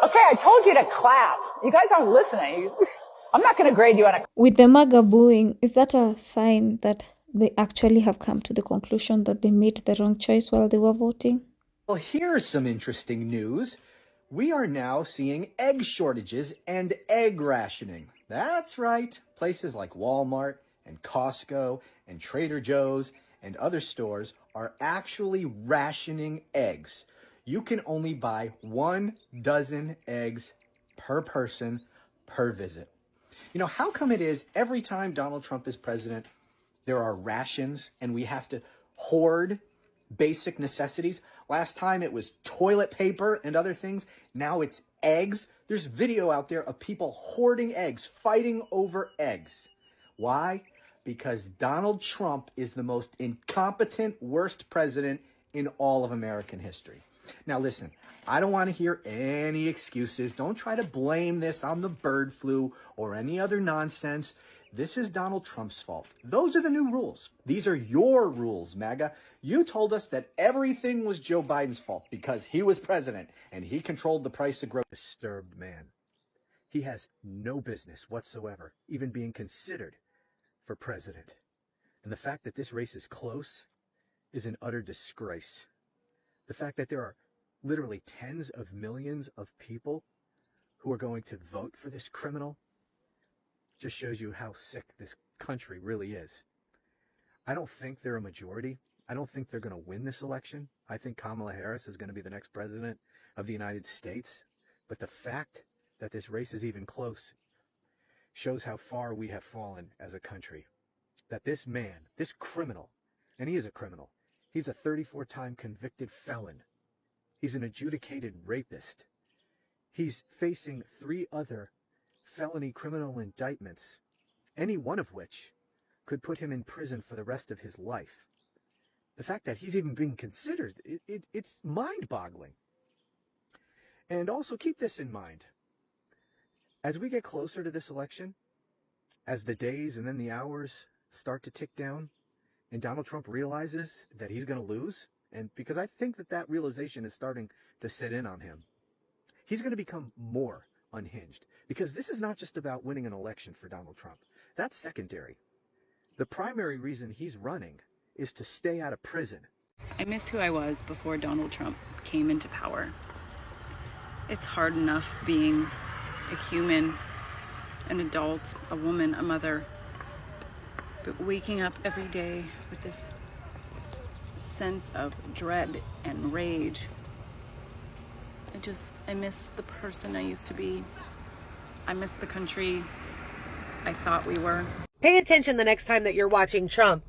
Okay, I told you to clap. You guys aren't listening. I'm not going to grade you on a... With the MAGA booing, is that a sign that they actually have come to the conclusion that they made the wrong choice while they were voting? Well, here's some interesting news. We are now seeing egg shortages and egg rationing. That's right. Places like Walmart and Costco and Trader Joe's and other stores are actually rationing eggs. You can only buy 1 dozen eggs per person per visit. You know, how come it is every time Donald Trump is president, there are rations and we have to hoard basic necessities? Last time it was toilet paper and other things. Now it's eggs. There's video out there of people hoarding eggs, fighting over eggs. Why? Because Donald Trump is the most incompetent, worst president in all of American history. Now listen, I don't want to hear any excuses. Don't try to blame this on the bird flu or any other nonsense. This is Donald Trump's fault. Those are the new rules. These are your rules, MAGA. You told us that everything was Joe Biden's fault because he was president and he controlled the price of growth. Disturbed man. He has no business whatsoever even being considered for president. And the fact that this race is close is an utter disgrace. The fact that there are literally tens of millions of people who are going to vote for this criminal just shows you how sick this country really is. I don't think they're a majority. I don't think they're going to win this election. I think Kamala Harris is going to be the next president of the United States. But the fact that this race is even close shows how far we have fallen as a country. That this man, this criminal, and he is a criminal, he's a 34-time convicted felon. He's an adjudicated rapist. He's facing 3 other felony criminal indictments, any one of which could put him in prison for the rest of his life. The fact that he's even being considered, it's mind-boggling. And also keep this in mind. As we get closer to this election, as the days and then the hours start to tick down, and Donald Trump realizes that he's going to lose, and because I think that realization is starting to set in on him, he's going to become more unhinged. Because this is not just about winning an election for Donald Trump. That's secondary. The primary reason he's running is to stay out of prison. I miss who I was before Donald Trump came into power. It's hard enough being a human, an adult, a woman, a mother, but waking up every day with this sense of dread and rage. I miss the person I used to be. I miss the country I thought we were. Pay attention the next time that you're watching Trump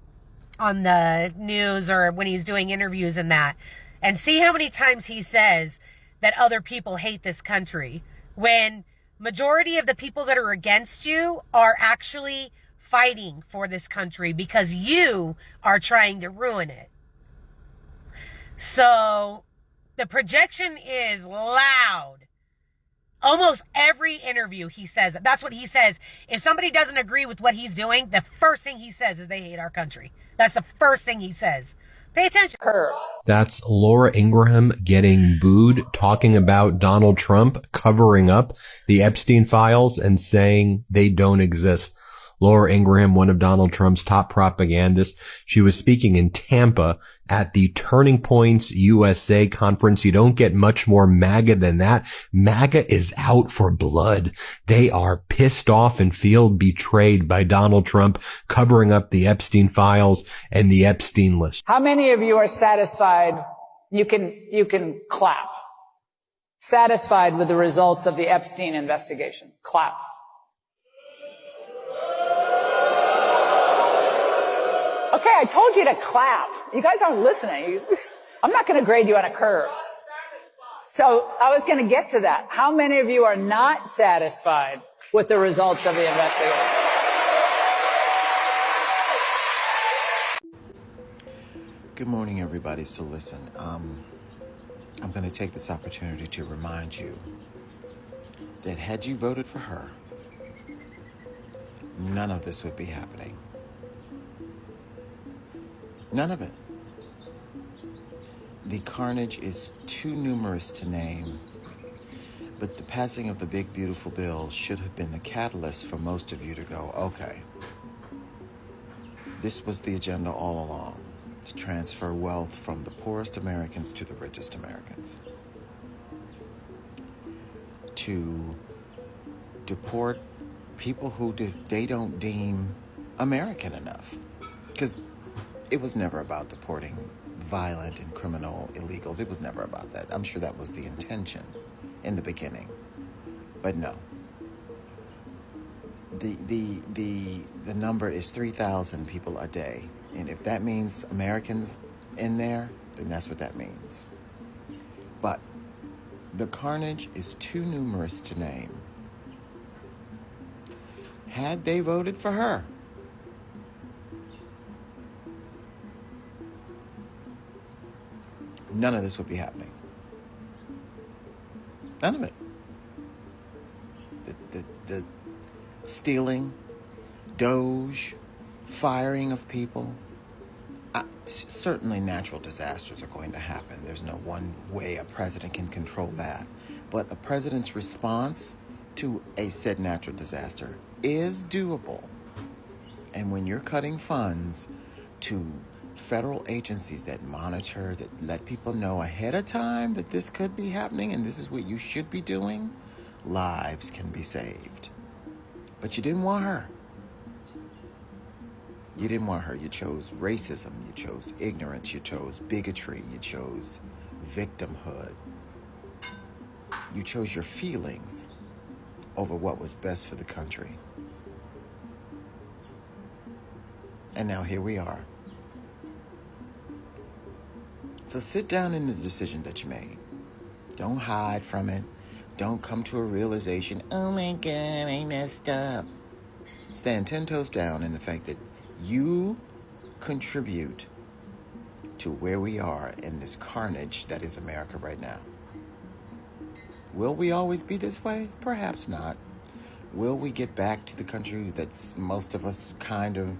on the news or when he's doing interviews and that, and see how many times he says that other people hate this country when majority of the people that are against you are actually fighting for this country because you are trying to ruin it. So the projection is loud. Almost every interview he says, that's what he says. If somebody doesn't agree with what he's doing, the first thing he says is they hate our country. That's the first thing he says. Pay attention. That's Laura Ingraham getting booed, talking about Donald Trump covering up the Epstein files and saying they don't exist. Laura Ingraham, one of Donald Trump's top propagandists. She was speaking in Tampa at the Turning Points USA conference. You don't get much more MAGA than that. MAGA is out for blood. They are pissed off and feel betrayed by Donald Trump covering up the Epstein files and the Epstein list. How many of you are satisfied? You can clap. Satisfied with the results of the Epstein investigation? Clap. Okay, I told you to clap. You guys aren't listening. I'm not going to grade you on a curve. So I was going to get to that. How many of you are not satisfied with the results of the investigation? Good morning, everybody. So listen, I'm going to take this opportunity to remind you that had you voted for her, none of this would be happening. None of it. The carnage is too numerous to name. But the passing of the big, beautiful bill should have been the catalyst for most of you to go, okay, this was the agenda all along, to transfer wealth from the poorest Americans to the richest Americans, to deport people who they don't deem American enough. Because it was never about deporting violent and criminal illegals. It was never about that. I'm sure that was the intention in the beginning. But no. The number is 3,000 people a day. And if that means Americans in there, then that's what that means. But the carnage is too numerous to name. Had they voted for her, none of this would be happening. None of it. The stealing, doge, firing of people. Certainly natural disasters are going to happen. There's no one way a president can control that. But a president's response to a said natural disaster is doable. And when you're cutting funds to federal agencies that monitor, that let people know ahead of time that this could be happening and this is what you should be doing, lives can be saved. But you didn't want her. You didn't want her. You chose racism. You chose ignorance. You chose bigotry. You chose victimhood. You chose your feelings over what was best for the country. And now here we are. So sit down in the decision that you made. Don't hide from it. Don't come to a realization, oh my God, I messed up. Stand 10 toes down in the fact that you contribute to where we are in this carnage that is America right now. Will we always be this way? Perhaps not. Will we get back to the country that's most of us kind of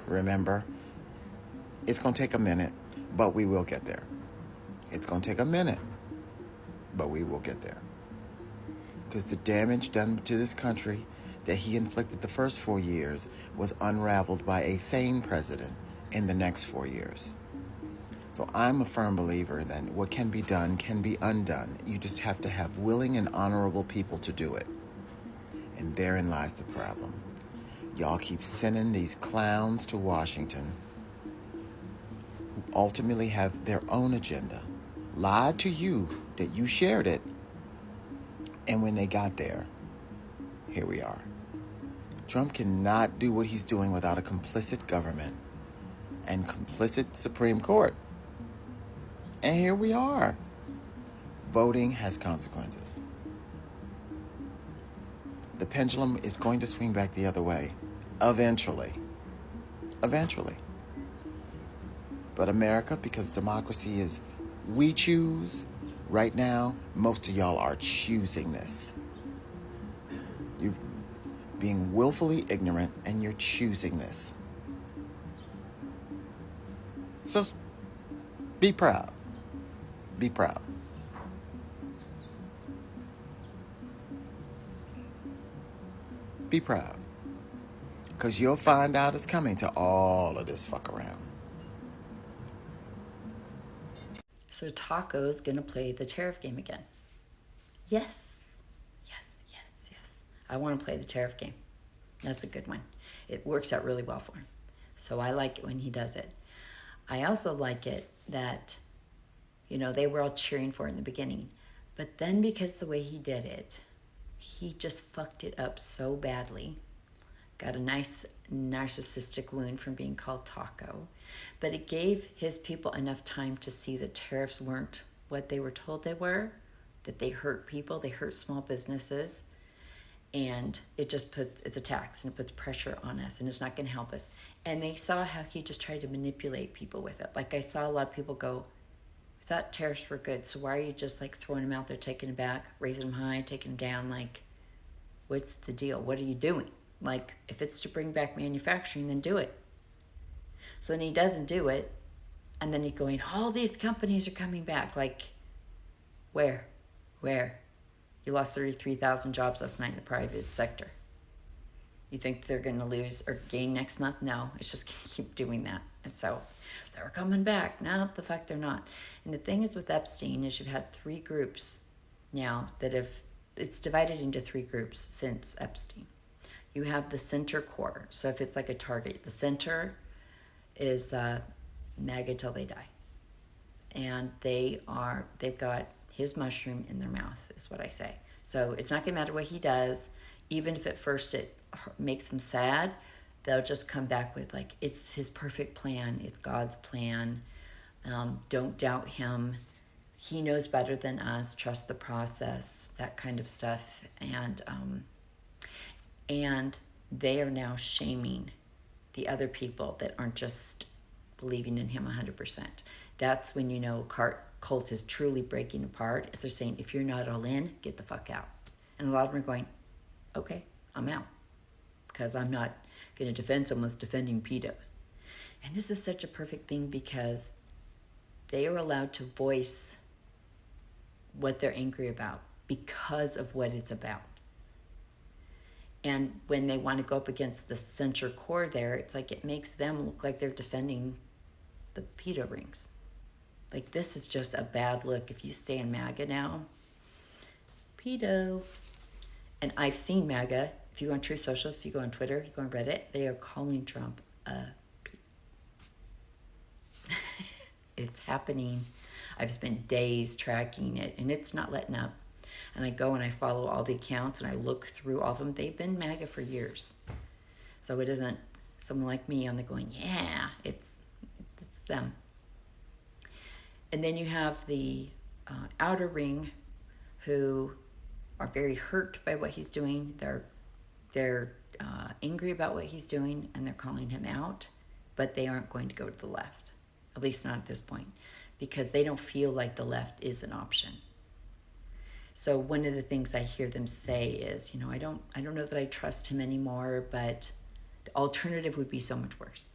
remember? It's going to take a minute, but we will get there. It's going to take a minute, but we will get there. Because the damage done to this country that he inflicted the first 4 years was unraveled by a sane president in the next 4 years. So I'm a firm believer that what can be done can be undone. You just have to have willing and honorable people to do it. And therein lies the problem. Y'all keep sending these clowns to Washington who ultimately have their own agenda, lied to you that you shared it, and when they got there, here we are. Trump cannot do what he's doing without a complicit government and complicit Supreme Court. And here we are. Voting has consequences. The pendulum is going to swing back the other way. Eventually. Eventually. But America, because democracy is we choose, right now, most of y'all are choosing this. You're being willfully ignorant and you're choosing this. So be proud. Be proud. Be proud. Because you'll find out it's coming to all of this fuck around. So Taco's going to play the tariff game again. Yes. Yes, yes, yes. I want to play the tariff game. That's a good one. It works out really well for him. So I like it when he does it. I also like it that, you know, they were all cheering for it in the beginning. But then because the way he did it, he just fucked it up so badly. Got a nice narcissistic wound from being called Taco. But it gave his people enough time to see that tariffs weren't what they were told they were, that they hurt people, they hurt small businesses, and it just puts, it's a tax and it puts pressure on us and it's not going to help us. And they saw how he just tried to manipulate people with it. Like I saw a lot of people go, I thought tariffs were good, so why are you just like throwing them out there, taking them back, raising them high, taking them down? Like, what's the deal? What are you doing? Like, if it's to bring back manufacturing, then do it. So then he doesn't do it, and then he's going, all these companies are coming back. Like, where? You lost 33,000 jobs last night in the private sector. You think they're going to lose or gain next month? No, it's just going to keep doing that. And so they're coming back. Now, the fact they're not. And the thing is with Epstein is you've had 3 groups now that have, it's divided into 3 groups since Epstein. You have the center core. So if it's like a target, the center is MAGA till they die. And they've got his mushroom in their mouth, is what I say. So it's not going to matter what he does. Even if at first it makes them sad, they'll just come back with like, it's his perfect plan. It's God's plan. Don't doubt him. He knows better than us. Trust the process, that kind of stuff. And they are now shaming the other people that aren't just believing in him 100%. That's when you know cult is truly breaking apart, is they're saying, if you're not all in, get the fuck out. And a lot of them are going, okay, I'm out. Because I'm not going to defend someone's defending pedos. And this is such a perfect thing because they are allowed to voice what they're angry about because of what it's about. And when they want to go up against the center core there, it's like it makes them look like they're defending the pedo rings. Like, this is just a bad look. If you stay in MAGA now, pedo. And I've seen MAGA. If you go on Truth Social, if you go on Twitter, you go on Reddit, they are calling Trump a It's happening. I've spent days tracking it, and it's not letting up. And I go and I follow all the accounts, and I look through all of them. They've been MAGA for years. So it isn't someone like me on the going, yeah, it's them. And then you have the outer ring who are very hurt by what he's doing. They're angry about what he's doing, and they're calling him out, but they aren't going to go to the left, at least not at this point, because they don't feel like the left is an option. So one of the things I hear them say is, I don't know that I trust him anymore, but the alternative would be so much worse.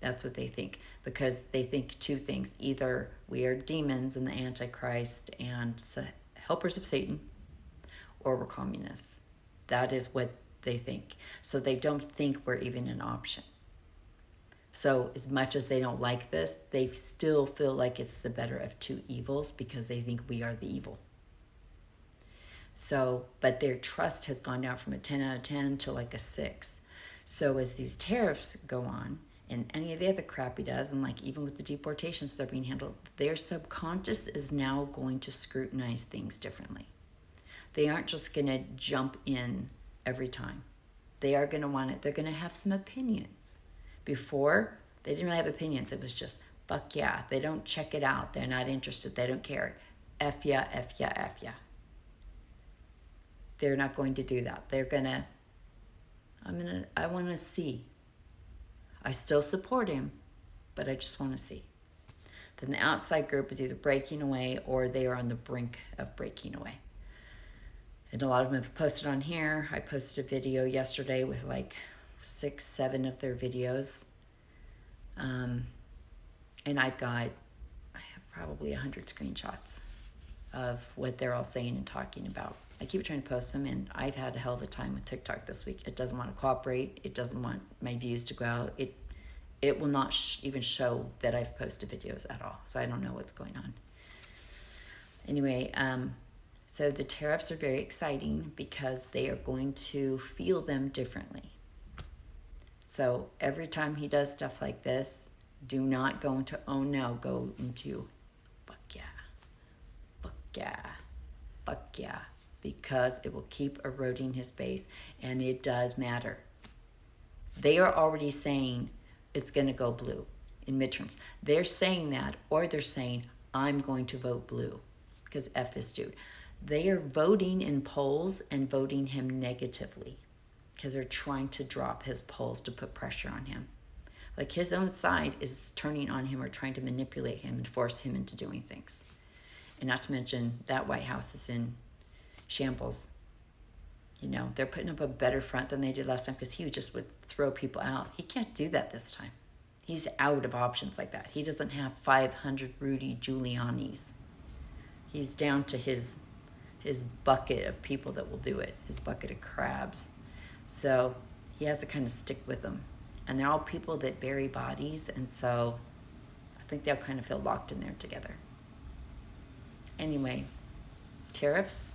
That's what they think, because they think 2 things. Either we are demons and the Antichrist and helpers of Satan, or we're communists. That is what they think. So they don't think we're even an option. So as much as they don't like this, they still feel like it's the better of 2 evils because they think we are the evil. So, but their trust has gone down from a 10 out of 10 to like a 6. So as these tariffs go on, and any of the other crap he does, and like even with the deportations that are being handled, their subconscious is now going to scrutinize things differently. They aren't just going to jump in every time. They are going to want it. They're going to have some opinions. Before, they didn't really have opinions. It was just, fuck yeah. They don't check it out. They're not interested. They don't care. F yeah, F yeah, F yeah. They're not going to do that. They're going to, I want to see. I still support him, but I just want to see. Then the outside group is either breaking away or they are on the brink of breaking away. And a lot of them have posted on here. I posted a video yesterday with like 6, 7 of their videos. And I have probably 100 screenshots of what they're all saying and talking about. I keep trying to post them, and I've had a hell of a time with TikTok this week. It doesn't want to cooperate. It doesn't want my views to go out. It will not even show that I've posted videos at all. So I don't know what's going on. Anyway, so the tariffs are very exciting because they are going to feel them differently. So every time he does stuff like this, do not go into, oh no, go into, fuck yeah, fuck yeah, fuck yeah. Because it will keep eroding his base, and it does matter. They are already saying it's going to go blue in midterms. They're saying that, or they're saying, I'm going to vote blue because F this dude. They are voting in polls and voting him negatively because they're trying to drop his polls to put pressure on him. Like his own side is turning on him or trying to manipulate him and force him into doing things. And not to mention that White House is in shambles. They're putting up a better front than they did last time because he just would throw people out. He can't do that this time. He's out of options like that. He doesn't have 500 Rudy Giulianis. He's down to his his bucket of people that will do it, his bucket of crabs. So he has to kind of stick with them. And they're all people that bury bodies, and so I think they'll kind of feel locked in there together. Anyway, tariffs,